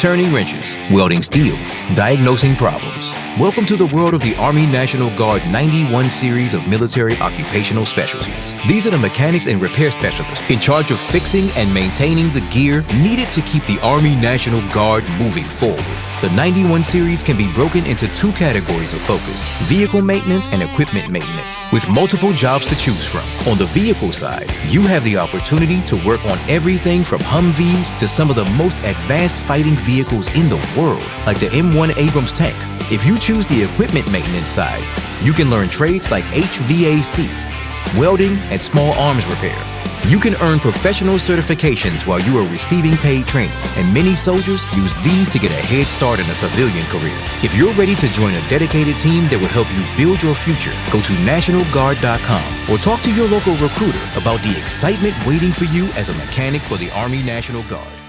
turning wrenches, welding steel, diagnosing problems. Welcome to the world of the Army National Guard 91 series of military occupational specialties. These are the mechanics and repair specialists in charge of fixing and maintaining the gear needed to keep the Army National Guard moving forward. The 91 series can be broken into two categories of focus: vehicle maintenance and equipment maintenance, with multiple jobs to choose from. On the vehicle side, you have the opportunity to work on everything from Humvees to some of the most advanced fighting vehicles in the world, like the M1 Abrams tank. If you choose the equipment maintenance side, you can learn trades like HVAC, welding, and small arms repair. You can earn professional certifications while you are receiving paid training, and many soldiers use these to get a head start in a civilian career. If you're ready to join a dedicated team that will help you build your future, go to NationalGuard.com or talk to your local recruiter about the excitement waiting for you as a mechanic for the Army National Guard.